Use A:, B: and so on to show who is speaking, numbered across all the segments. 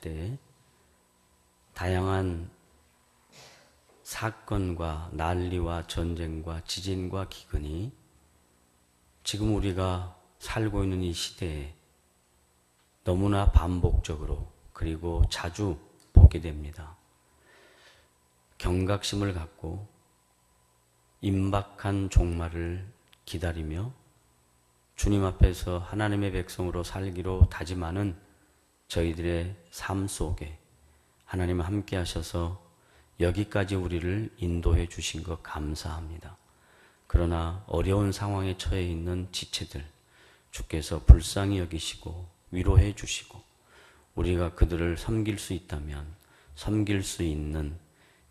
A: 시대에 다양한 사건과 난리와 전쟁과 지진과 기근이 지금 우리가 살고 있는 이 시대에 너무나 반복적으로 그리고 자주 보게 됩니다. 경각심을 갖고 임박한 종말을 기다리며 주님 앞에서 하나님의 백성으로 살기로 다짐하는 저희들의 삶 속에 하나님 함께 하셔서 여기까지 우리를 인도해 주신 것 감사합니다. 그러나 어려운 상황에 처해 있는 지체들 주께서 불쌍히 여기시고 위로해 주시고 우리가 그들을 섬길 수 있다면 섬길 수 있는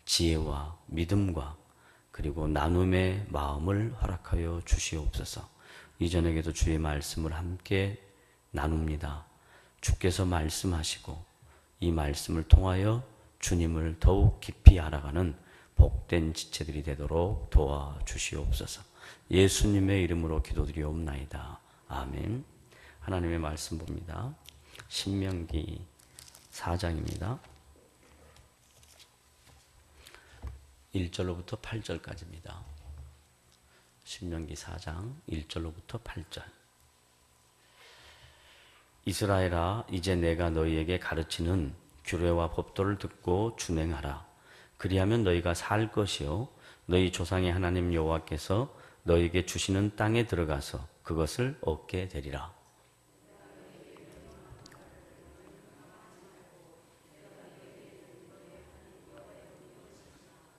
A: 지혜와 믿음과 그리고 나눔의 마음을 허락하여 주시옵소서. 이전에게도 주의 말씀을 함께 나눕니다. 주께서 말씀하시고 이 말씀을 통하여 주님을 더욱 깊이 알아가는 복된 지체들이 되도록 도와주시옵소서. 예수님의 이름으로 기도드리옵나이다. 아멘. 하나님의 말씀 봅니다. 신명기 4장입니다. 1절로부터 8절까지입니다. 신명기 4장 1절로부터 8절. 이스라엘아, 이제 내가 너희에게 가르치는 규례와 법도를 듣고 준행하라. 그리하면 너희가 살 것이요 너희 조상의 하나님 여호와께서 너희에게 주시는 땅에 들어가서 그것을 얻게 되리라.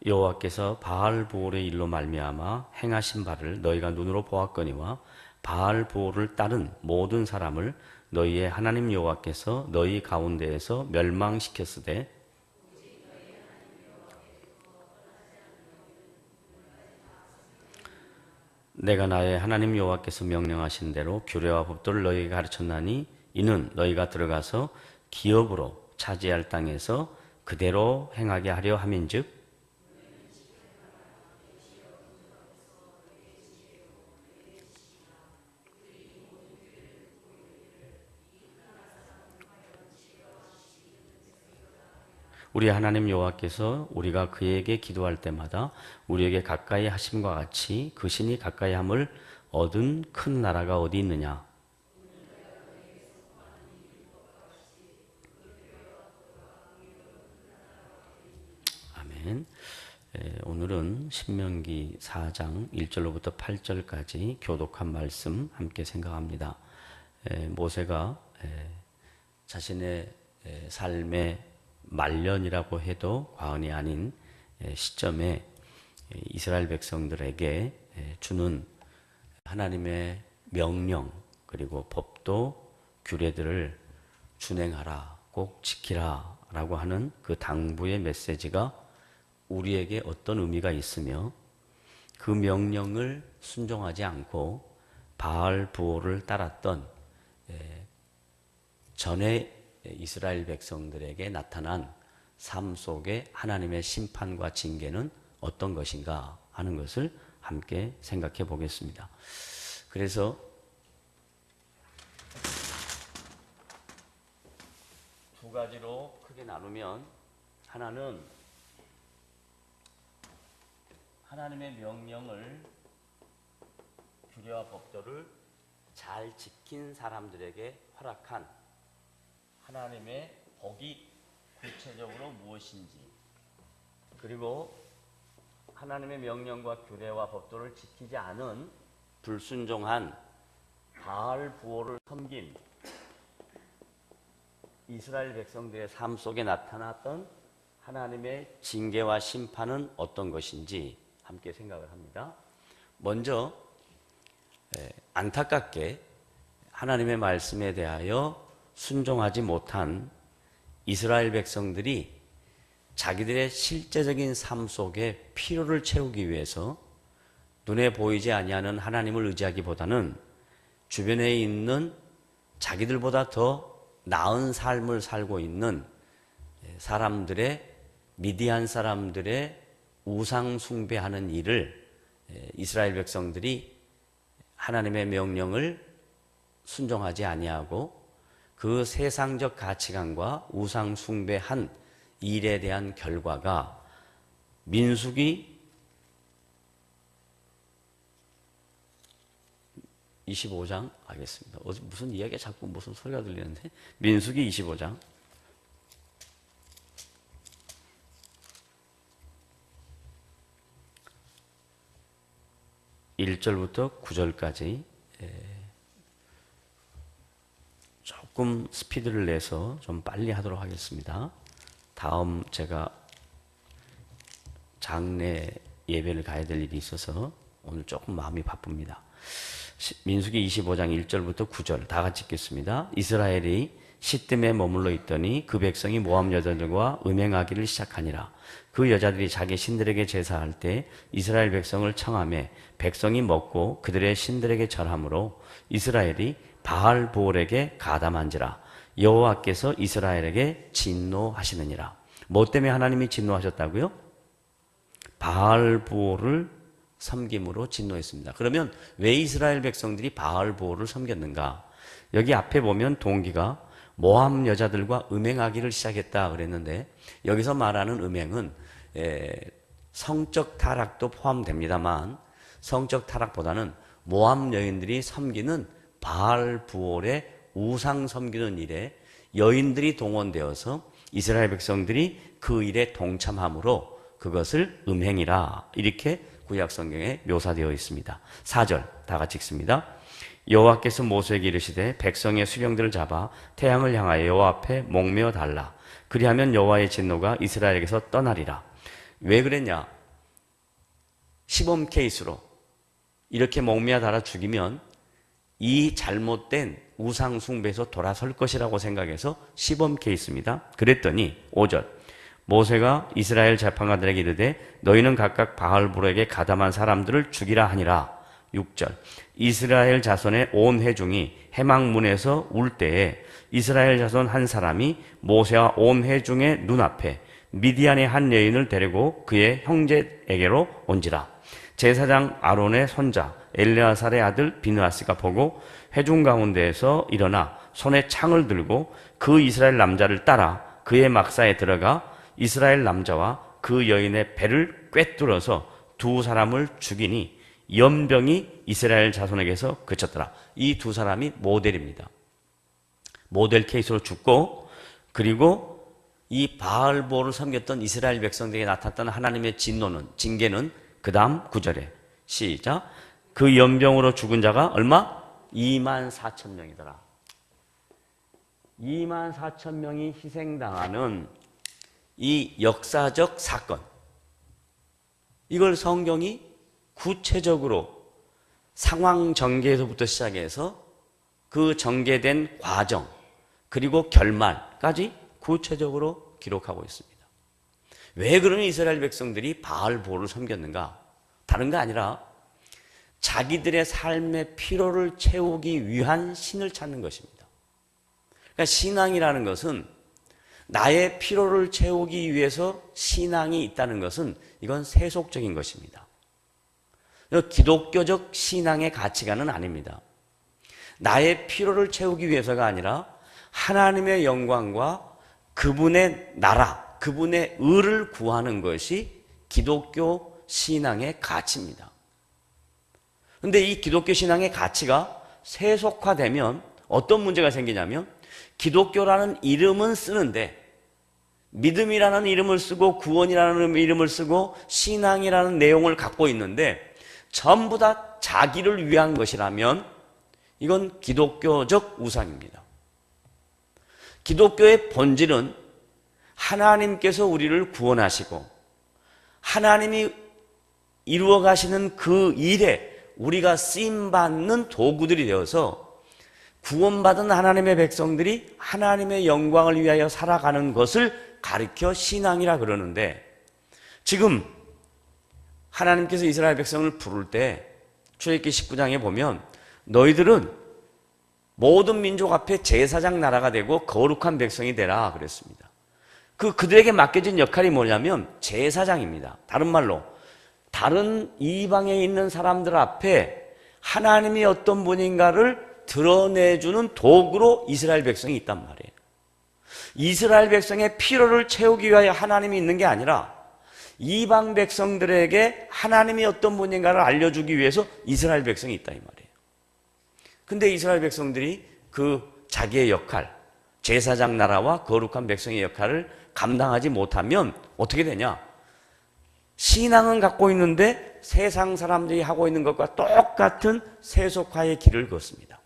A: 여호와께서 바알브올의 일로 말미암아 행하신 바를 너희가 눈으로 보았거니와 바알브올을 따른 모든 사람을 너희의 하나님 여호와께서 너희 가운데에서 멸망시켰으되 내가 나의 하나님 여호와께서 명령하신 대로 규례와 법도를 너희에게 가르쳤나니 이는 너희가 들어가서 기업으로 차지할 땅에서 그대로 행하게 하려 함인즉 우리 하나님 여호와께서 우리가 그에게 기도할 때마다 우리에게 가까이 하심과 같이 그 신이 가까이 함을 얻은 큰 나라가 어디 있느냐? 아멘. 오늘은 신명기 4장 1절로부터 8절까지 교독한 말씀 함께 생각합니다. 모세가 자신의 삶의 말년이라고 해도 과언이 아닌 시점에 이스라엘 백성들에게 주는 하나님의 명령 그리고 법도 규례들을 준행하라, 꼭 지키라 라고 하는 그 당부의 메시지가 우리에게 어떤 의미가 있으며 그 명령을 순종하지 않고 바알브올을 따랐던 전에 이스라엘 백성들에게 나타난 삶 속에 하나님의 심판과 징계는 어떤 것인가 하는 것을 함께 생각해 보겠습니다. 그래서 두 가지로 크게 나누면 하나는 하나님의 명령을 규례와 법도를 잘 지킨 사람들에게 허락한 하나님의 복이 구체적으로 무엇인지 그리고 하나님의 명령과 규례와 법도를 지키지 않은 불순종한 바알브올을 섬긴 이스라엘 백성들의 삶 속에 나타났던 하나님의 징계와 심판은 어떤 것인지 함께 생각을 합니다. 먼저 안타깝게 하나님의 말씀에 대하여 순종하지 못한 이스라엘 백성들이 자기들의 실제적인 삶 속에 필요를 채우기 위해서 눈에 보이지 아니하는 하나님을 의지하기보다는 주변에 있는 자기들보다 더 나은 삶을 살고 있는 사람들의 미디안 사람들의 우상 숭배하는 일을 이스라엘 백성들이 하나님의 명령을 순종하지 아니하고 그 세상적 가치관과 우상 숭배한 일에 대한 결과가 민수기 25장 알겠습니다. 무슨 이야기가 자꾸 무슨 소리가 들리는데 민수기 25장 1절부터 9절까지 조금 스피드를 내서 좀 빨리 하도록 하겠습니다. 다음 제가 장례 예배를 가야 될 일이 있어서 오늘 조금 마음이 바쁩니다. 민수기 25장 1절부터 9절 다 같이 읽겠습니다. 이스라엘이 시뜸에 머물러 있더니 그 백성이 모압 여자들과 음행하기를 시작하니라. 그 여자들이 자기 신들에게 제사할 때 이스라엘 백성을 청하매 백성이 먹고 그들의 신들에게 절하므로 이스라엘이 바알보올에게 가담한지라. 여호와께서 이스라엘에게 진노하시느니라. 뭐 때문에 하나님이 진노하셨다고요? 바알보올을 섬김으로 진노했습니다. 그러면 왜 이스라엘 백성들이 바알보올을 섬겼는가? 여기 앞에 보면 동기가 모압 여자들과 음행하기를 시작했다 그랬는데 여기서 말하는 음행은 성적 타락도 포함됩니다만 성적 타락보다는 모압 여인들이 섬기는 바알부올의 우상 섬기는 일에 여인들이 동원되어서 이스라엘 백성들이 그 일에 동참함으로 그것을 음행이라 이렇게 구약 성경에 묘사되어 있습니다. 4절 다 같이 읽습니다. 여호와께서 모세에게 이르시되 백성의 수령들을 잡아 태양을 향하여 여호와 앞에 목매어 달라. 그리하면 여호와의 진노가 이스라엘에게서 떠나리라. 왜 그랬냐? 시범 케이스로 이렇게 목매어 달아 죽이면 이 잘못된 우상 숭배에서 돌아설 것이라고 생각해서 시범 케이스입니다. 그랬더니 5절 모세가 이스라엘 재판관들에게 이르되 너희는 각각 바알보올에게 가담한 사람들을 죽이라 하니라. 6절 이스라엘 자손의 온 회중이 해망문에서 울 때에 이스라엘 자손 한 사람이 모세와 온 회중의 눈앞에 미디안의 한 여인을 데리고 그의 형제에게로 온지라. 제사장 아론의 손자 엘레아살의 아들 비느하스가 보고 회중 가운데에서 일어나 손에 창을 들고 그 이스라엘 남자를 따라 그의 막사에 들어가 이스라엘 남자와 그 여인의 배를 꿰뚫어서 두 사람을 죽이니 연병이 이스라엘 자손에게서 그쳤더라. 이 두 사람이 모델입니다. 모델 케이스로 죽고 그리고 이 바알보를 섬겼던 이스라엘 백성들에게 나타났던 하나님의 진노는 징계는 그 다음 9절에 시작 그 연병으로 죽은 자가 얼마? 24,000명이더라. 24,000명이 희생당하는 이 역사적 사건 이걸 성경이 구체적으로 상황 전개에서부터 시작해서 그 전개된 과정 그리고 결말까지 구체적으로 기록하고 있습니다. 왜 그러면 이스라엘 백성들이 바알보를 섬겼는가? 다른 거 아니라 자기들의 삶의 피로를 채우기 위한 신을 찾는 것입니다. 그러니까 신앙이라는 것은 나의 피로를 채우기 위해서 신앙이 있다는 것은 이건 세속적인 것입니다. 기독교적 신앙의 가치관은 아닙니다. 나의 피로를 채우기 위해서가 아니라 하나님의 영광과 그분의 나라, 그분의 의를 구하는 것이 기독교 신앙의 가치입니다. 그런데 이 기독교 신앙의 가치가 세속화되면 어떤 문제가 생기냐면 기독교라는 이름은 쓰는데 믿음이라는 이름을 쓰고 구원이라는 이름을 쓰고 신앙이라는 내용을 갖고 있는데 전부 다 자기를 위한 것이라면 이건 기독교적 우상입니다. 기독교의 본질은 하나님께서 우리를 구원하시고 하나님이 이루어 가시는 그 일에 우리가 쓰임받는 도구들이 되어서 구원받은 하나님의 백성들이 하나님의 영광을 위하여 살아가는 것을 가르쳐 신앙이라 그러는데 지금 하나님께서 이스라엘 백성을 부를 때 출애굽기 19장에 보면 너희들은 모든 민족 앞에 제사장 나라가 되고 거룩한 백성이 되라 그랬습니다. 그들에게 맡겨진 역할이 뭐냐면 제사장입니다. 다른 말로 다른 이방에 있는 사람들 앞에 하나님이 어떤 분인가를 드러내주는 도구로 이스라엘 백성이 있단 말이에요. 이스라엘 백성의 필요를 채우기 위하여 하나님이 있는 게 아니라 이방 백성들에게 하나님이 어떤 분인가를 알려주기 위해서 이스라엘 백성이 있다 이 말이에요. 근데 이스라엘 백성들이 그 자기의 역할, 제사장 나라와 거룩한 백성의 역할을 감당하지 못하면 어떻게 되냐? 신앙은 갖고 있는데 세상 사람들이 하고 있는 것과 똑같은 세속화의 길을 걷습니다.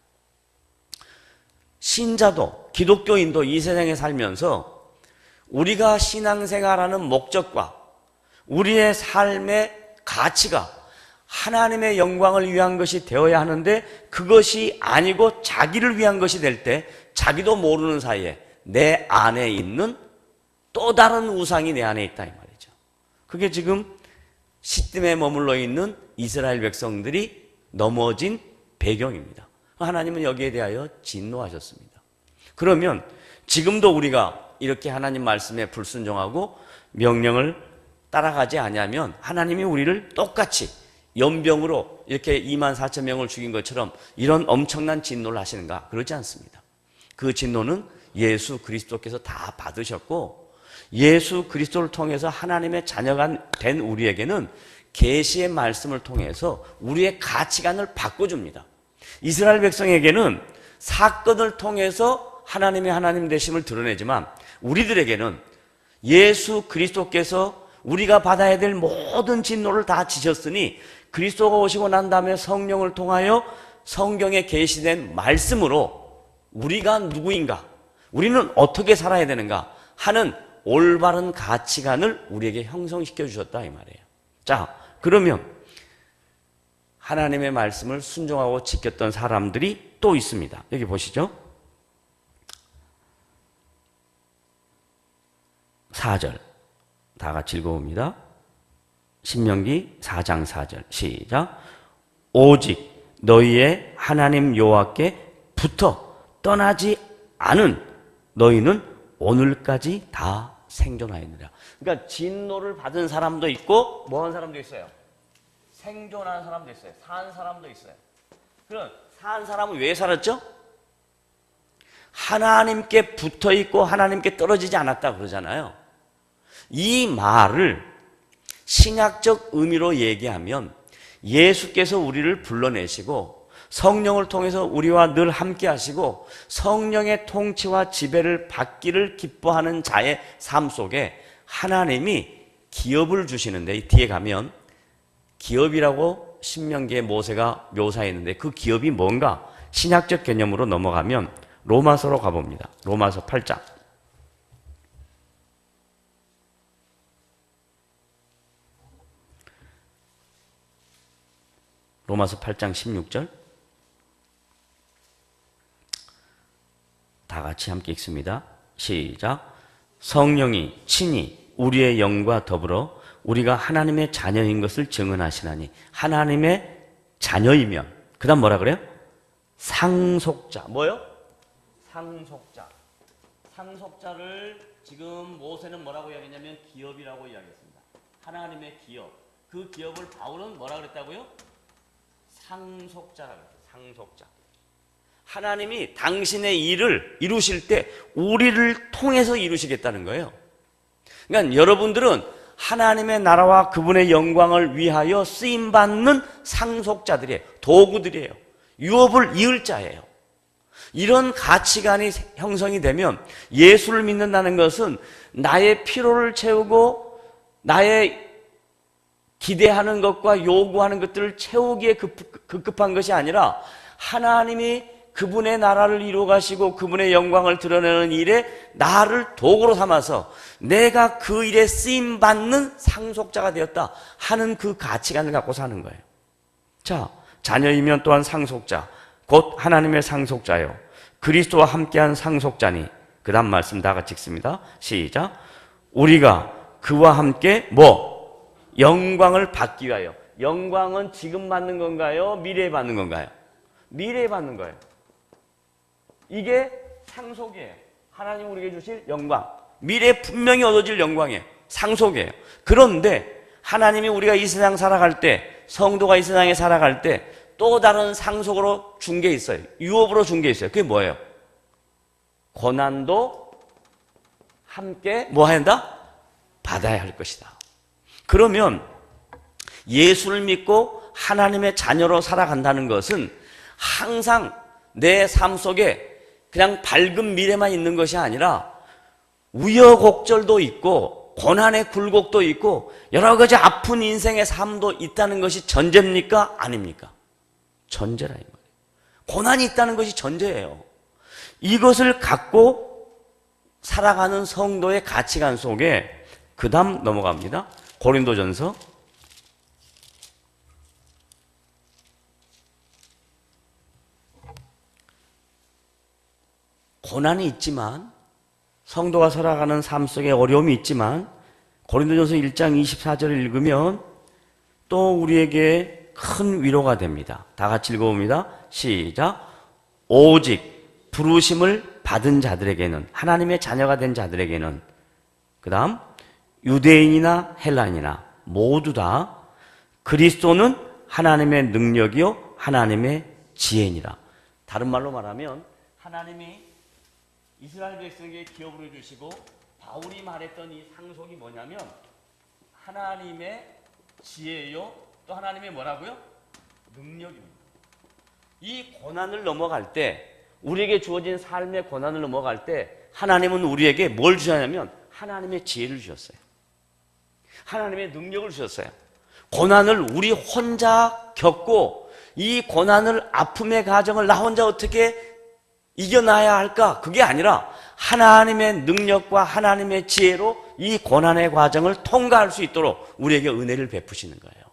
A: 신자도 기독교인도 이 세상에 살면서 우리가 신앙생활하는 목적과 우리의 삶의 가치가 하나님의 영광을 위한 것이 되어야 하는데 그것이 아니고 자기를 위한 것이 될 때 자기도 모르는 사이에 내 안에 있는 또 다른 우상이 내 안에 있다 이 말이죠. 그게 지금 시딤에 머물러 있는 이스라엘 백성들이 넘어진 배경입니다. 하나님은 여기에 대하여 진노하셨습니다. 그러면 지금도 우리가 이렇게 하나님 말씀에 불순종하고 명령을 따라가지 않으면 하나님이 우리를 똑같이 연병으로 이렇게 24,000명을 죽인 것처럼 이런 엄청난 진노를 하시는가? 그러지 않습니다. 그 진노는 예수 그리스도께서 다 받으셨고 예수 그리스도를 통해서 하나님의 자녀가 된 우리에게는 계시의 말씀을 통해서 우리의 가치관을 바꿔줍니다. 이스라엘 백성에게는 사건을 통해서 하나님의 하나님 되심을 드러내지만 우리들에게는 예수 그리스도께서 우리가 받아야 될 모든 진노를 다 지셨으니 그리스도가 오시고 난 다음에 성령을 통하여 성경에 계시된 말씀으로 우리가 누구인가, 우리는 어떻게 살아야 되는가 하는 올바른 가치관을 우리에게 형성시켜 주셨다 이 말이에요. 자, 그러면 하나님의 말씀을 순종하고 지켰던 사람들이 또 있습니다. 여기 보시죠. 4절 다 같이 읽어봅니다. 신명기 4장 4절 시작. 오직 너희의 하나님 여호와께 붙어 떠나지 않은 너희는 오늘까지 다 생존하였느라. 그러니까 진노를 받은 사람도 있고 뭐한 사람도 있어요? 생존한 사람도 있어요. 산 사람도 있어요. 그럼 산 사람은 왜 살았죠? 하나님께 붙어 있고 하나님께 떨어지지 않았다 그러잖아요. 이 말을 신약적 의미로 얘기하면 예수께서 우리를 불러내시고 성령을 통해서 우리와 늘 함께 하시고 성령의 통치와 지배를 받기를 기뻐하는 자의 삶 속에 하나님이 기업을 주시는데, 이 뒤에 가면 기업이라고 신명기에 모세가 묘사했는데 그 기업이 뭔가 신약적 개념으로 넘어가면 로마서로 가봅니다. 로마서 8장. 로마서 8장 16절 다 같이 함께 읽습니다. 시작. 성령이 친히 우리의 영과 더불어 우리가 하나님의 자녀인 것을 증언하시나니. 하나님의 자녀이면 그 다음 뭐라 그래요? 상속자. 뭐요? 상속자. 상속자를 지금 모세는 뭐라고 이야기했냐면 기업이라고 이야기했습니다. 하나님의 기업. 그 기업을 바울은 뭐라 그랬다고요? 상속자라고 했어요. 상속자. 하나님이 당신의 일을 이루실 때 우리를 통해서 이루시겠다는 거예요. 그러니까 여러분들은 하나님의 나라와 그분의 영광을 위하여 쓰임받는 상속자들이에요. 도구들이에요. 유업을 이을 자예요. 이런 가치관이 형성이 되면 예수를 믿는다는 것은 나의 필요를 채우고 나의 기대하는 것과 요구하는 것들을 채우기에 급급한 것이 아니라 하나님이 그분의 나라를 이루어 가시고 그분의 영광을 드러내는 일에 나를 도구로 삼아서 내가 그 일에 쓰임받는 상속자가 되었다 하는 그 가치관을 갖고 사는 거예요. 자, 자녀이면 또한 상속자, 곧 하나님의 상속자요 그리스도와 함께한 상속자니. 그 다음 말씀 다 같이 읽습니다. 시작. 우리가 그와 함께 뭐? 영광을 받기 위하여. 영광은 지금 받는 건가요? 미래에 받는 건가요? 미래에 받는 거예요. 이게 상속이에요. 하나님 우리에게 주실 영광. 미래에 분명히 얻어질 영광이에요. 상속이에요. 그런데 하나님이 우리가 이 세상 살아갈 때, 성도가 이 세상에 살아갈 때 또 다른 상속으로 준 게 있어요. 유업으로 준 게 있어요. 그게 뭐예요? 고난도 함께 뭐 한다? 받아야 할 것이다. 그러면 예수를 믿고 하나님의 자녀로 살아간다는 것은 항상 내 삶 속에 그냥 밝은 미래만 있는 것이 아니라 우여곡절도 있고 고난의 굴곡도 있고 여러 가지 아픈 인생의 삶도 있다는 것이 전제입니까? 아닙니까? 전제라 이 말이에요. 고난이 있다는 것이 전제예요. 이것을 갖고 살아가는 성도의 가치관 속에 그 다음 넘어갑니다. 고린도전서 '고난이 있지만 성도가 살아가는 삶 속에 어려움이 있지만 고린도전서 1장 24절을 읽으면 또 우리에게 큰 위로가 됩니다. 다 같이 읽어봅니다. 시작. 오직 부르심을 받은 자들에게는, 하나님의 자녀가 된 자들에게는, 그 다음 유대인이나 헬라인이나 모두 다 그리스도는 하나님의 능력이요 하나님의 지혜니라. 다른 말로 말하면 하나님이 이스라엘 백성에게 기업으로 주시고 바울이 말했던 이 상속이 뭐냐면 하나님의 지혜요 또 하나님의 뭐라고요? 능력입니다. 이 고난을 넘어갈 때, 우리에게 주어진 삶의 고난을 넘어갈 때 하나님은 우리에게 뭘 주셨냐면 하나님의 지혜를 주셨어요. 하나님의 능력을 주셨어요. 고난을 우리 혼자 겪고 이 고난을, 아픔의 가정을 나 혼자 어떻게 이겨나야 할까? 그게 아니라 하나님의 능력과 하나님의 지혜로 이 고난의 과정을 통과할 수 있도록 우리에게 은혜를 베푸시는 거예요.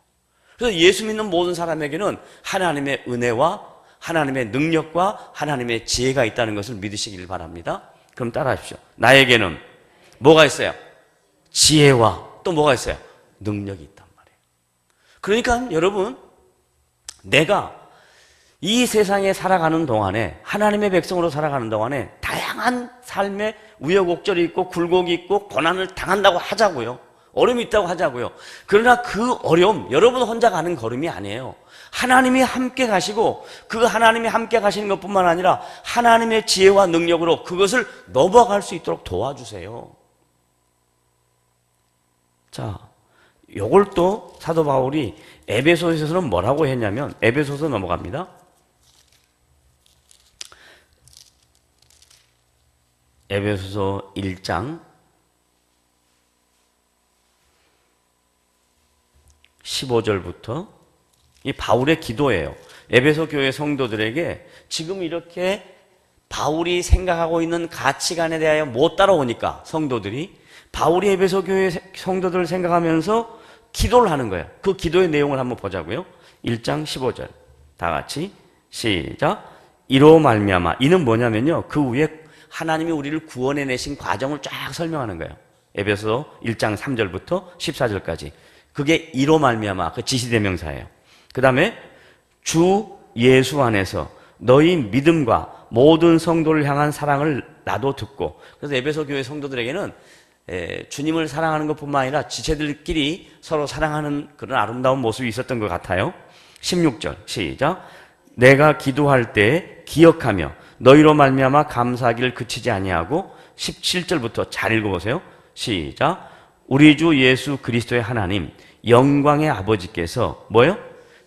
A: 그래서 예수 믿는 모든 사람에게는 하나님의 은혜와 하나님의 능력과 하나님의 지혜가 있다는 것을 믿으시길 바랍니다. 그럼 따라하십시오. 나에게는 뭐가 있어요? 지혜와 또 뭐가 있어요? 능력이 있단 말이에요. 그러니까 여러분, 내가 이 세상에 살아가는 동안에, 하나님의 백성으로 살아가는 동안에 다양한 삶의 우여곡절이 있고 굴곡이 있고 고난을 당한다고 하자고요. 어려움이 있다고 하자고요. 그러나 그 어려움, 여러분 혼자 가는 걸음이 아니에요. 하나님이 함께 가시고 그 하나님이 함께 가시는 것뿐만 아니라 하나님의 지혜와 능력으로 그것을 넘어갈 수 있도록 도와주세요. 자, 요걸 또 사도 바울이 에베소서에서는 뭐라고 했냐면, 에베소서 넘어갑니다. 에베소서 1장 15절부터 이 바울의 기도예요. 에베소 교회 성도들에게 지금 이렇게 바울이 생각하고 있는 가치관에 대하여 못 따라오니까 성도들이 바울이 에베소 교회 성도들을 생각하면서 기도를 하는 거예요. 그 기도의 내용을 한번 보자고요. 1장 15절 다 같이 시작. 이로 말미암아, 이는 뭐냐면요, 그 위에 하나님이 우리를 구원해내신 과정을 쫙 설명하는 거예요. 에베소 1장 3절부터 14절까지. 그게 이로 말미암아, 그 지시대명사예요. 그 다음에 주 예수 안에서 너희 믿음과 모든 성도를 향한 사랑을 나도 듣고. 그래서 에베소 교회 성도들에게는 주님을 사랑하는 것뿐만 아니라 지체들끼리 서로 사랑하는 그런 아름다운 모습이 있었던 것 같아요. 16절 시작. 내가 기도할 때 기억하며 너희로 말미암아 감사하기를 그치지 아니하고. 17절부터 잘 읽어보세요. 시작. 우리 주 예수 그리스도의 하나님 영광의 아버지께서 뭐요?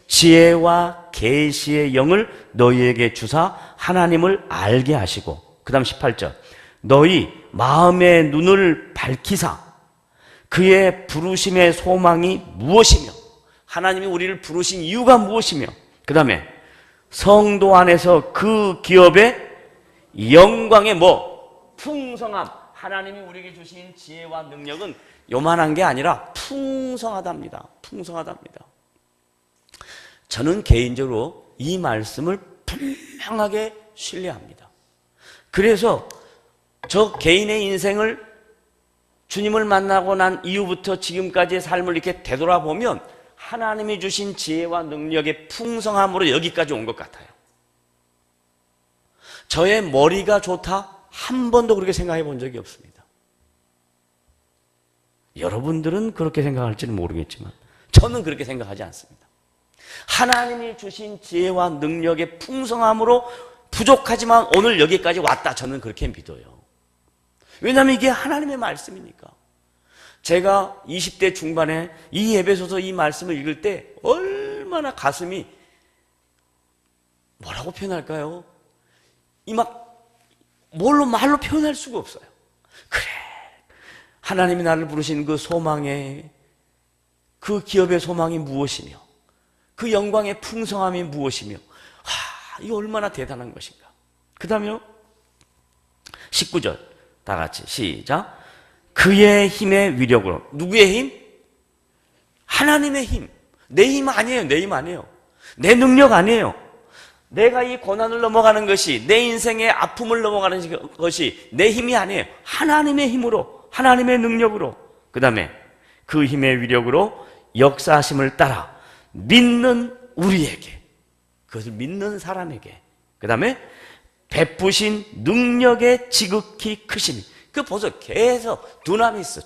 A: 지혜와 계시의 영을 너희에게 주사 하나님을 알게 하시고. 그 다음 18절 너희 마음의 눈을 밝히사 그의 부르심의 소망이 무엇이며, 하나님이 우리를 부르신 이유가 무엇이며, 그 다음에 성도 안에서 그 기업의 영광의 뭐? 풍성함. 하나님이 우리에게 주신 지혜와 능력은 요만한 게 아니라 풍성하답니다. 풍성하답니다. 저는 개인적으로 이 말씀을 분명하게 신뢰합니다. 그래서 저 개인의 인생을 주님을 만나고 난 이후부터 지금까지의 삶을 이렇게 되돌아보면 하나님이 주신 지혜와 능력의 풍성함으로 여기까지 온 것 같아요. 저의 머리가 좋다? 한 번도 그렇게 생각해 본 적이 없습니다. 여러분들은 그렇게 생각할지는 모르겠지만 저는 그렇게 생각하지 않습니다. 하나님이 주신 지혜와 능력의 풍성함으로 부족하지만 오늘 여기까지 왔다. 저는 그렇게 믿어요. 왜냐하면 이게 하나님의 말씀이니까. 제가 20대 중반에 이 에베소서 이 말씀을 읽을 때 얼마나 가슴이 뭐라고 표현할까요? 이 막 말로 표현할 수가 없어요. 그래, 하나님이 나를 부르신 그 소망의, 그 기업의 소망이 무엇이며 그 영광의 풍성함이 무엇이며, 이거 얼마나 대단한 것인가. 그 다음에요 19절 다 같이 시작. 그의 힘의 위력으로. 누구의 힘? 하나님의 힘. 내 힘 아니에요. 내 힘 아니에요. 내 능력 아니에요. 내가 이 고난을 넘어가는 것이, 내 인생의 아픔을 넘어가는 것이 내 힘이 아니에요. 하나님의 힘으로, 하나님의 능력으로. 그 다음에 그 힘의 위력으로 역사하심을 따라 믿는 우리에게, 그것을 믿는 사람에게, 그 다음에 베푸신 능력의 지극히 크심이. 그 벌써 계속 두나미스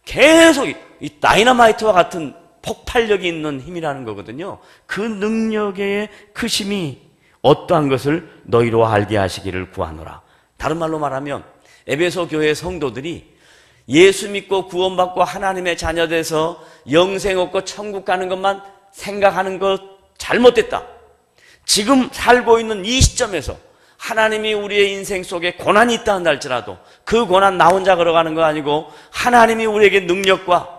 A: 계속 이 다이너마이트와 같은 폭발력이 있는 힘이라는 거거든요. 그 능력의 크심이 어떠한 것을 너희로 알게 하시기를 구하노라. 다른 말로 말하면 에베소 교회 성도들이 예수 믿고 구원받고 하나님의 자녀 돼서 영생 얻고 천국 가는 것만 생각하는 것 잘못됐다. 지금 살고 있는 이 시점에서 하나님이 우리의 인생 속에 고난이 있다 한다 할지라도 그 고난 나 혼자 걸어가는 거 아니고 하나님이 우리에게 능력과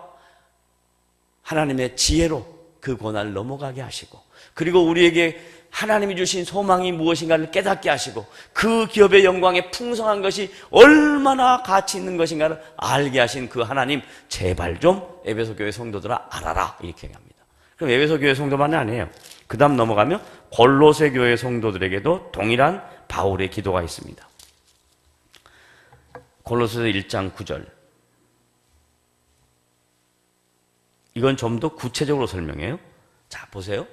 A: 하나님의 지혜로 그 고난을 넘어가게 하시고, 그리고 우리에게 하나님이 주신 소망이 무엇인가를 깨닫게 하시고, 그 기업의 영광의 풍성한 것이 얼마나 가치 있는 것인가를 알게 하신 그 하나님, 제발 좀 에베소 교회 성도들아 알아라, 이렇게 얘기합니다. 그럼 에베소 교회 성도만이 아니에요. 그 다음 넘어가면 골로새 교회 성도들에게도 동일한 바울의 기도가 있습니다. 골로새서 1장 9절. 이건 좀 더 구체적으로 설명해요. 자, 보세요.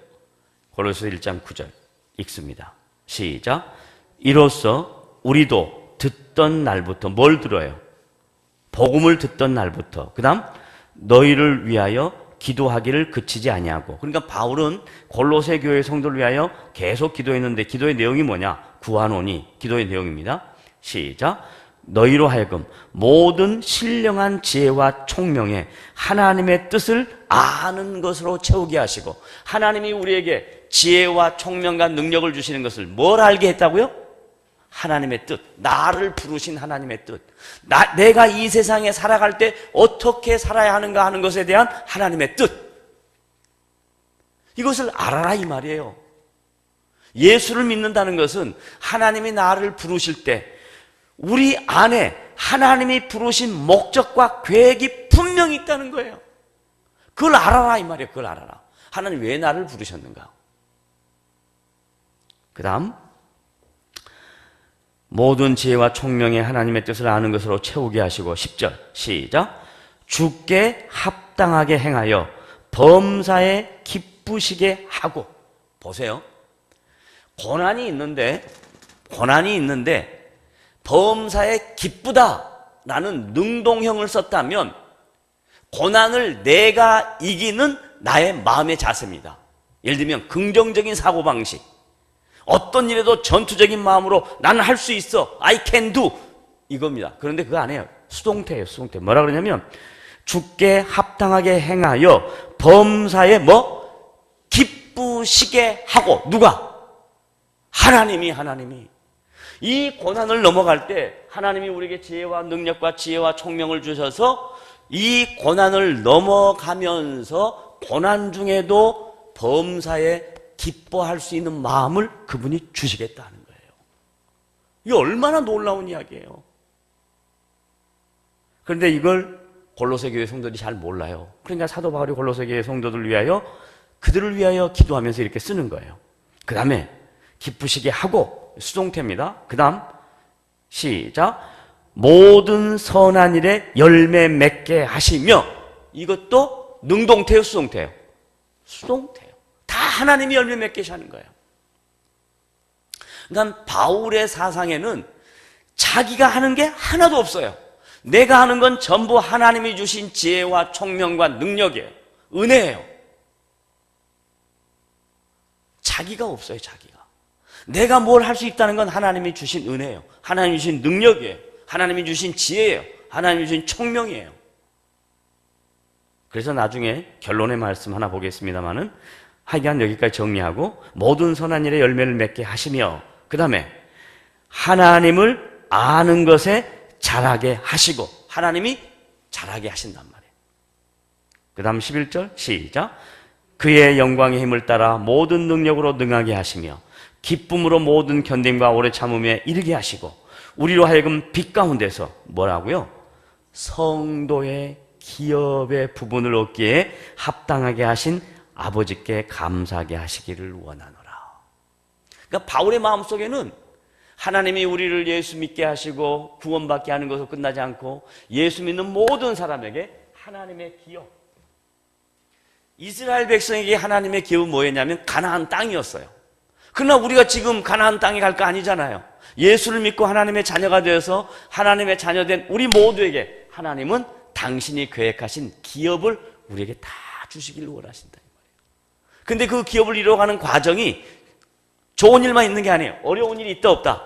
A: 골로새서 1장 9절 읽습니다. 시작. 이로써 우리도 듣던 날부터 뭘 들어요? 복음을 듣던 날부터. 그 다음 너희를 위하여 기도하기를 그치지 아니하고. 그러니까 바울은 골로새 교회 성도를 위하여 계속 기도했는데 기도의 내용이 뭐냐? 구하노니, 기도의 내용입니다. 시작. 너희로 하여금 모든 신령한 지혜와 총명에 하나님의 뜻을 아는 것으로 채우게 하시고. 하나님이 우리에게 지혜와 총명과 능력을 주시는 것을 뭘 알게 했다고요? 하나님의 뜻, 나를 부르신 하나님의 뜻, 내가 이 세상에 살아갈 때 어떻게 살아야 하는가 하는 것에 대한 하나님의 뜻, 이것을 알아라 이 말이에요. 예수를 믿는다는 것은 하나님이 나를 부르실 때 우리 안에 하나님이 부르신 목적과 계획이 분명히 있다는 거예요. 그걸 알아라 이 말이에요. 그걸 알아라. 하나님 왜 나를 부르셨는가. 그 다음 모든 지혜와 총명의 하나님의 뜻을 아는 것으로 채우게 하시고. 10절 시작. 주께 합당하게 행하여 범사에 기쁘시게 하고. 보세요. 고난이 있는데 범사에 기쁘다라는 능동형을 썼다면 고난을 내가 이기는 나의 마음의 자세입니다. 예를 들면 긍정적인 사고방식, 어떤 일에도 전투적인 마음으로 나는 할 수 있어, I can do, 이겁니다. 그런데 그거 아니에요. 수동태예요. 수동태. 뭐라 그러냐면 주께 합당하게 행하여 범사에 기쁘시게 하고. 누가? 하나님이 이 고난을 넘어갈 때 하나님이 우리에게 지혜와 능력과 지혜와 총명을 주셔서 이 고난을 넘어가면서 고난 중에도 범사에 기뻐할 수 있는 마음을 그분이 주시겠다는 거예요. 이게 얼마나 놀라운 이야기예요. 그런데 이걸 골로새 교회 성도들이 잘 몰라요. 그러니까 사도 바울이 골로새 교회 성도들을 위하여, 그들을 위하여 기도하면서 이렇게 쓰는 거예요. 그 다음에 기쁘시게 하고, 수동태입니다. 그 다음 시작. 모든 선한 일에 열매 맺게 하시며. 이것도 능동태요, 수동태요? 수동태요. 다 하나님이 열매 맺게 하시는 거예요. 그러니까 바울의 사상에는 자기가 하는 게 하나도 없어요. 내가 하는 건 전부 하나님이 주신 지혜와 총명과 능력이에요. 은혜예요. 자기가 없어요. 자기가. 내가 뭘 할 수 있다는 건 하나님이 주신 은혜예요. 하나님이 주신 능력이에요. 하나님이 주신 지혜예요. 하나님이 주신 총명이에요. 그래서 나중에 결론의 말씀 하나 보겠습니다만은, 하여간 여기까지 정리하고, 모든 선한 일에 열매를 맺게 하시며, 그 다음에 하나님을 아는 것에 자라게 하시고, 하나님이 자라게 하신단 말이에요. 그 다음 11절 시작. 그의 영광의 힘을 따라 모든 능력으로 능하게 하시며 기쁨으로 모든 견딤과 오래 참음에 이르게 하시고, 우리로 하여금 빛 가운데서 뭐라고요? 성도의 기업의 부분을 얻기에 합당하게 하신 아버지께 감사하게 하시기를 원하노라. 그러니까 바울의 마음속에는 하나님이 우리를 예수 믿게 하시고 구원받게 하는 것으로 끝나지 않고, 예수 믿는 모든 사람에게 하나님의 기업, 이스라엘 백성에게 하나님의 기업은 뭐였냐면 가나안 땅이었어요. 그러나 우리가 지금 가나안 땅에 갈 거 아니잖아요. 예수를 믿고 하나님의 자녀가 되어서 하나님의 자녀된 우리 모두에게 하나님은 당신이 계획하신 기업을 우리에게 다 주시기를 원하신다. 근데 그 기업을 이루어가는 과정이 좋은 일만 있는 게 아니에요. 어려운 일이 있다 없다?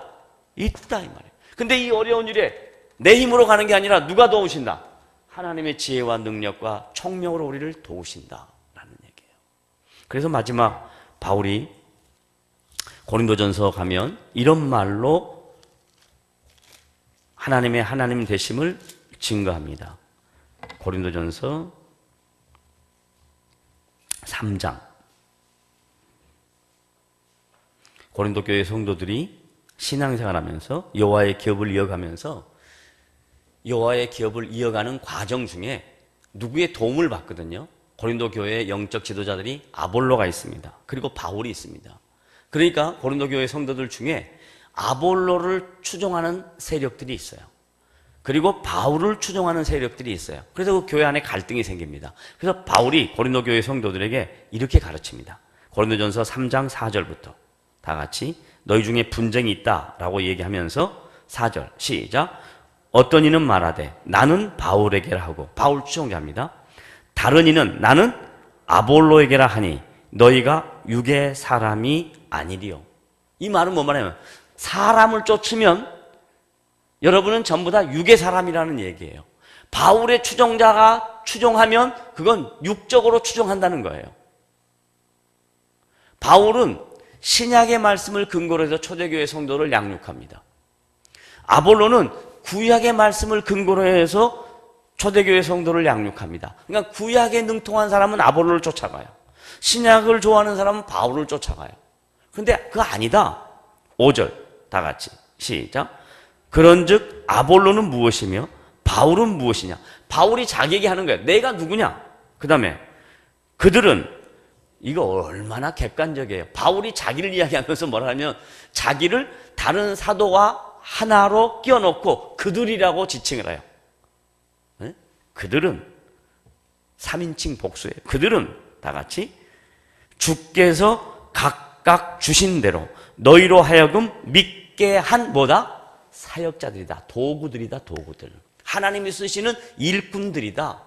A: 있다 이 말이에요. 근데 이 어려운 일에 내 힘으로 가는 게 아니라 누가 도우신다? 하나님의 지혜와 능력과 총명으로 우리를 도우신다라는 얘기예요. 그래서 마지막 바울이 고린도전서 가면 이런 말로 하나님의 하나님 되심을 증거합니다. 고린도전서 3장. 고린도 교회 성도들이 신앙생활하면서 여호와의 기업을 이어가면서 여호와의 기업을 이어가는 과정 중에 누구의 도움을 받거든요. 고린도 교회의 영적 지도자들이 아볼로가 있습니다. 그리고 바울이 있습니다. 그러니까 고린도 교회 성도들 중에 아볼로를 추종하는 세력들이 있어요. 그리고 바울을 추종하는 세력들이 있어요. 그래서 그 교회 안에 갈등이 생깁니다. 그래서 바울이 고린도 교회 성도들에게 이렇게 가르칩니다. 고린도전서 3장 4절부터 다 같이 너희 중에 분쟁이 있다라고 얘기하면서 4절 시작. 어떤 이는 말하되 나는 바울에게라 하고, 바울 추종자입니다. 다른 이는 나는 아볼로에게라 하니 너희가 육의 사람이 아니리요. 이 말은 뭐 말하냐면 사람을 쫓으면 여러분은 전부 다 육의 사람이라는 얘기예요. 바울의 추종자가 추종하면 그건 육적으로 추종한다는 거예요. 바울은 신약의 말씀을 근거로 해서 초대교회 성도를 양육합니다. 아볼로는 구약의 말씀을 근거로 해서 초대교회 성도를 양육합니다. 그러니까 구약에 능통한 사람은 아볼로를 쫓아가요. 신약을 좋아하는 사람은 바울을 쫓아가요. 근데 그거 아니다. 5절 다 같이 시작. 그런즉 아볼로는 무엇이며 바울은 무엇이냐? 바울이 자기에게 하는 거예요. 내가 누구냐? 그 다음에 그들은, 이거 얼마나 객관적이에요. 바울이 자기를 이야기하면서 뭐라 하면 자기를 다른 사도와 하나로 끼워놓고 그들이라고 지칭을 해요. 네? 그들은 3인칭 복수예요. 그들은 다 같이 주께서 각각 주신 대로 너희로 하여금 믿게 한 뭐다? 사역자들이다. 도구들이다. 도구들. 하나님이 쓰시는 일꾼들이다.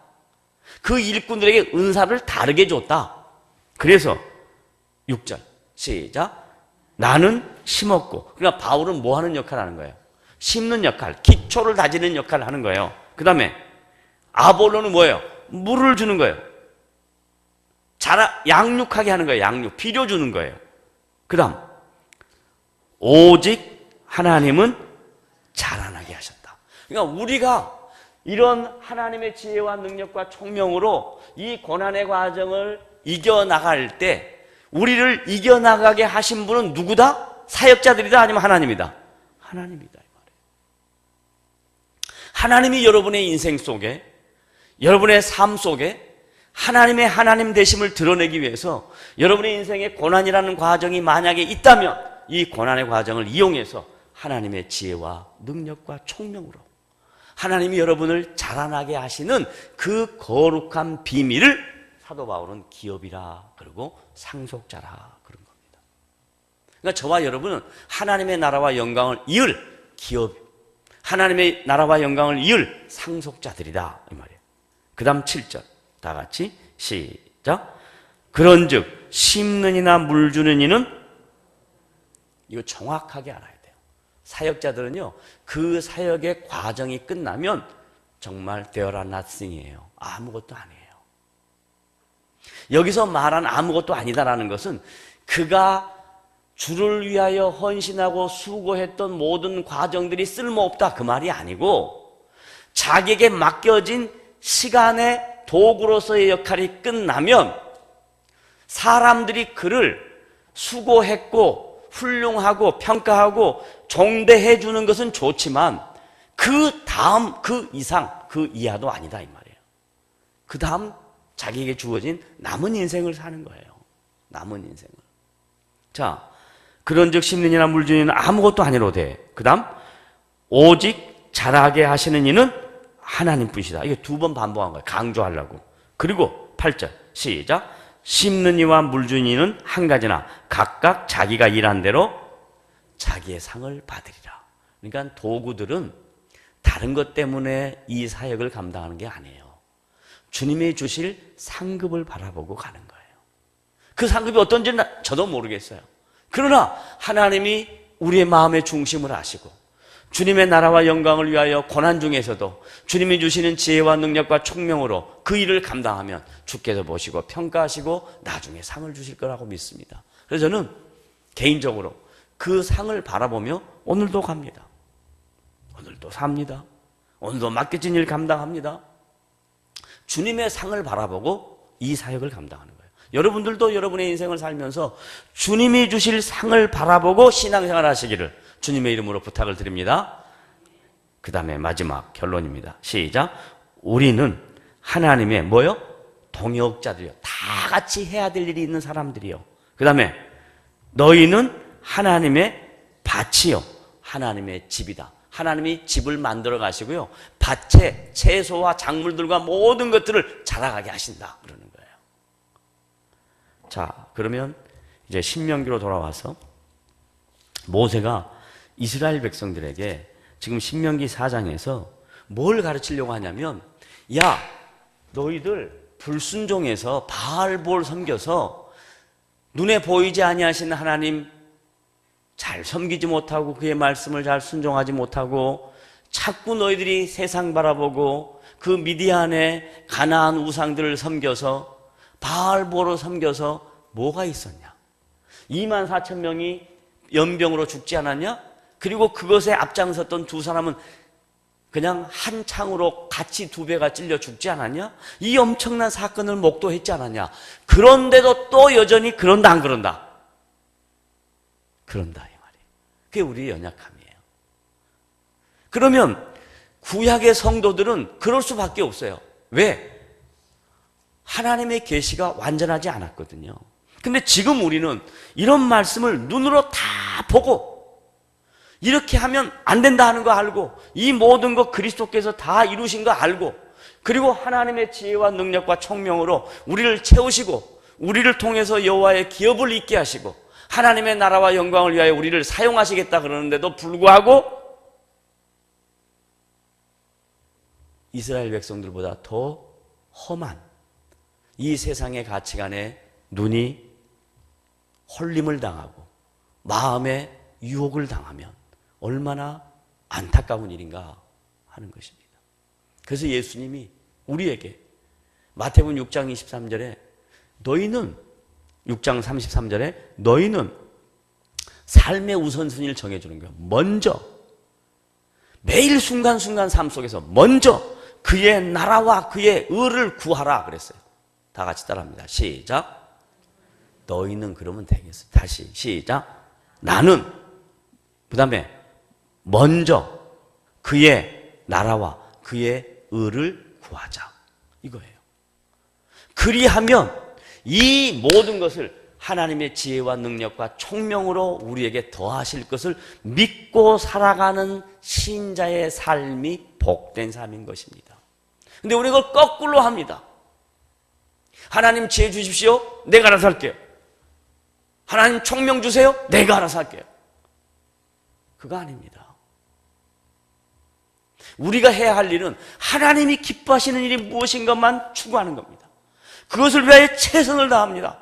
A: 그 일꾼들에게 은사를 다르게 줬다. 그래서 6절 시작. 나는 심었고, 그러니까 바울은 뭐 하는 역할을 하는 거예요? 심는 역할, 기초를 다지는 역할을 하는 거예요. 그 다음에 아볼로는 뭐예요? 물을 주는 거예요. 양육하게 하는 거예요. 양육, 비료 주는 거예요. 그 다음 오직 하나님은 자라나게 하셨다. 그러니까 우리가 이런 하나님의 지혜와 능력과 총명으로 이 고난의 과정을 이겨나갈 때 우리를 이겨나가게 하신 분은 누구다? 사역자들이다? 아니면 하나님이다? 하나님이다 이 말이에요. 하나님이 여러분의 인생 속에, 여러분의 삶 속에 하나님의 하나님 되심을 드러내기 위해서 여러분의 인생에 고난이라는 과정이 만약에 있다면 이 고난의 과정을 이용해서 하나님의 지혜와 능력과 총명으로 하나님이 여러분을 자라나게 하시는 그 거룩한 비밀을 사도 바울은 기업이라 그러고 상속자라 그런 겁니다. 그러니까 저와 여러분은 하나님의 나라와 영광을 이을 기업, 하나님의 나라와 영광을 이을 상속자들이다 이 말이에요. 그 다음 7절 다 같이 시작. 그런즉 심는 이나 물 주는 이는, 이거 정확하게 알아야 돼요. 사역자들은요, 그 사역의 과정이 끝나면 정말 there are nothing이에요. 아무것도 아니에요. 여기서 말한 아무것도 아니다라는 것은 그가 주를 위하여 헌신하고 수고했던 모든 과정들이 쓸모없다 그 말이 아니고, 자기에게 맡겨진 시간의 도구로서의 역할이 끝나면 사람들이 그를 수고했고 훌륭하고 평가하고 존대해 주는 것은 좋지만 그 다음, 그 이상, 그 이하도 아니다 이 말이에요. 그 다음 자기에게 주어진 남은 인생을 사는 거예요. 남은 인생을. 자, 그런즉 심는 이나 물 주는 이는 아무것도 아니로되, 그 다음 오직 자라게 하시는 이는 하나님뿐이시다. 이게 두 번 반복한 거예요. 강조하려고. 그리고 8절 시작. 심는 이와 물 주는 이는 한 가지나 각각 자기가 일한 대로 자기의 상을 받으리라. 그러니까 도구들은 다른 것 때문에 이 사역을 감당하는 게 아니에요. 주님이 주실 상급을 바라보고 가는 거예요. 그 상급이 어떤지는 저도 모르겠어요. 그러나 하나님이 우리의 마음의 중심을 아시고 주님의 나라와 영광을 위하여 고난 중에서도 주님이 주시는 지혜와 능력과 총명으로 그 일을 감당하면 주께서 보시고 평가하시고 나중에 상을 주실 거라고 믿습니다. 그래서 저는 개인적으로 그 상을 바라보며 오늘도 갑니다. 오늘도 삽니다. 오늘도 맡겨진 일 감당합니다. 주님의 상을 바라보고 이 사역을 감당하는 거예요. 여러분들도 여러분의 인생을 살면서 주님이 주실 상을 바라보고 신앙생활 하시기를 주님의 이름으로 부탁을 드립니다. 그 다음에 마지막 결론입니다. 시작. 우리는 하나님의 뭐요? 동역자들이요. 다 같이 해야 될 일이 있는 사람들이요. 그 다음에 너희는 하나님의 밭이요. 하나님의 집이다. 하나님이 집을 만들어 가시고요. 밭에 채소와 작물들과 모든 것들을 자라가게 하신다. 그러는 거예요. 자, 그러면 이제 신명기로 돌아와서 모세가 이스라엘 백성들에게 지금 신명기 4장에서 뭘 가르치려고 하냐면, 야, 너희들 불순종해서 바알볼 섬겨서 눈에 보이지 아니하시는 하나님 잘 섬기지 못하고 그의 말씀을 잘 순종하지 못하고 자꾸 너희들이 세상 바라보고 그 미디안의 가나안 우상들을 섬겨서 바알보로 섬겨서 뭐가 있었냐? 24,000명이 연병으로 죽지 않았냐? 그리고 그것에 앞장섰던 두 사람은 그냥 한 창으로 같이 두 배가 찔려 죽지 않았냐? 이 엄청난 사건을 목도했지 않았냐? 그런데도 또 여전히 그런다 안 그런다? 그런다 이 말이에요. 그게 우리의 연약함이에요. 그러면 구약의 성도들은 그럴 수밖에 없어요. 왜? 하나님의 계시가 완전하지 않았거든요. 근데 지금 우리는 이런 말씀을 눈으로 다 보고 이렇게 하면 안 된다 하는 거 알고 이 모든 것 그리스도께서 다 이루신 거 알고 그리고 하나님의 지혜와 능력과 총명으로 우리를 채우시고 우리를 통해서 여호와의 기업을 있게 하시고 하나님의 나라와 영광을 위하여 우리를 사용하시겠다 그러는데도 불구하고 이스라엘 백성들보다 더 험한 이 세상의 가치관에 눈이 홀림을 당하고 마음의 유혹을 당하면 얼마나 안타까운 일인가 하는 것입니다. 그래서 예수님이 우리에게 마태복음 6장 23절에 너희는 6장 33절에 너희는 삶의 우선순위를 정해주는 거예요. 먼저 매일 순간순간 삶 속에서 먼저 그의 나라와 그의 의를 구하라 그랬어요. 다 같이 따라합니다. 시작. 너희는 그러면 되겠어요. 다시 시작. 나는 그 다음에 먼저 그의 나라와 그의 의를 구하자 이거예요. 그리하면 이 모든 것을 하나님의 지혜와 능력과 총명으로 우리에게 더하실 것을 믿고 살아가는 신자의 삶이 복된 삶인 것입니다. 근데 우리가 그걸 거꾸로 합니다. 하나님 지혜 주십시오. 내가 알아서 할게요. 하나님 총명 주세요. 내가 알아서 할게요. 그거 아닙니다. 우리가 해야 할 일은 하나님이 기뻐하시는 일이 무엇인가만 추구하는 겁니다. 그것을 위하여 최선을 다합니다.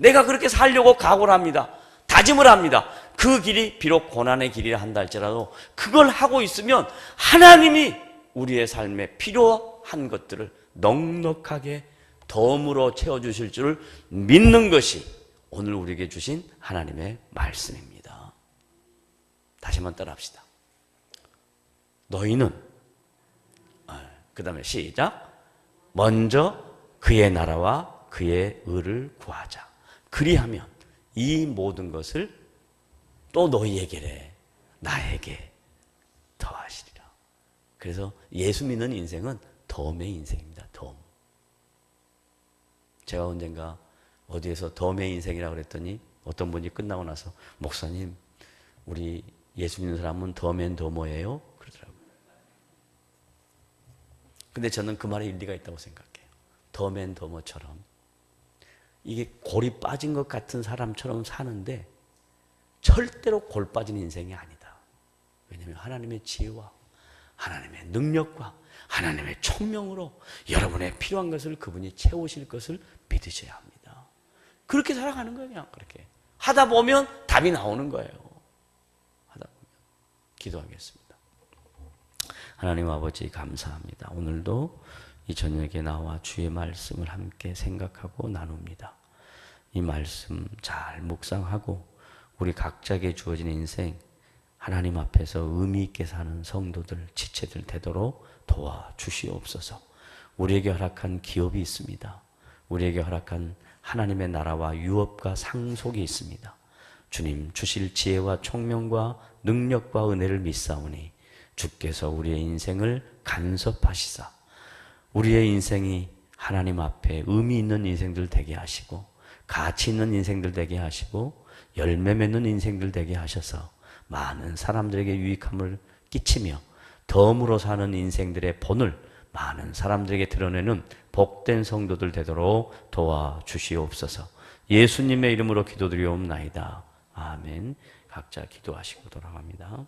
A: 내가 그렇게 살려고 각오를 합니다. 다짐을 합니다. 그 길이 비록 고난의 길이라 한다 할지라도 그걸 하고 있으면 하나님이 우리의 삶에 필요한 것들을 넉넉하게 덤으로 채워주실 줄 믿는 것이 오늘 우리에게 주신 하나님의 말씀입니다. 다시 한번 따라합시다. 너희는, 그 다음에 시작, 먼저 그의 나라와 그의 의를 구하자. 그리하면 이 모든 것을 또 너희에게래, 나에게 더하시리라. 그래서 예수 믿는 인생은 덤의 인생입니다. 덤. 제가 언젠가 어디에서 덤의 인생이라고 그랬더니 어떤 분이 끝나고 나서 목사님, 우리 예수 믿는 사람은 덤앤더머예요? 그러더라고요. 근데 저는 그 말에 일리가 있다고 생각해요. 덤앤더머처럼 이게 골이 빠진 것 같은 사람처럼 사는데 절대로 골 빠진 인생이 아니다. 왜냐하면 하나님의 지혜와 하나님의 능력과 하나님의 총명으로 여러분의 필요한 것을 그분이 채우실 것을 믿으셔야 합니다. 그렇게 살아가는 거예요. 그냥 그렇게 하다 보면 답이 나오는 거예요. 하다 보면. 기도하겠습니다. 하나님 아버지 감사합니다. 오늘도 이 저녁에 나와 주의 말씀을 함께 생각하고 나눕니다. 이 말씀 잘 묵상하고 우리 각자에게 주어진 인생 하나님 앞에서 의미 있게 사는 성도들, 지체들 되도록 도와주시옵소서. 우리에게 허락한 기업이 있습니다. 우리에게 허락한 하나님의 나라와 유업과 상속이 있습니다. 주님 주실 지혜와 총명과 능력과 은혜를 믿사오니 주께서 우리의 인생을 간섭하시사 우리의 인생이 하나님 앞에 의미 있는 인생들 되게 하시고 가치 있는 인생들 되게 하시고 열매 맺는 인생들 되게 하셔서 많은 사람들에게 유익함을 끼치며 덤으로 사는 인생들의 본을 많은 사람들에게 드러내는 복된 성도들 되도록 도와주시옵소서. 예수님의 이름으로 기도드리옵나이다. 아멘. 각자 기도하시고 돌아갑니다.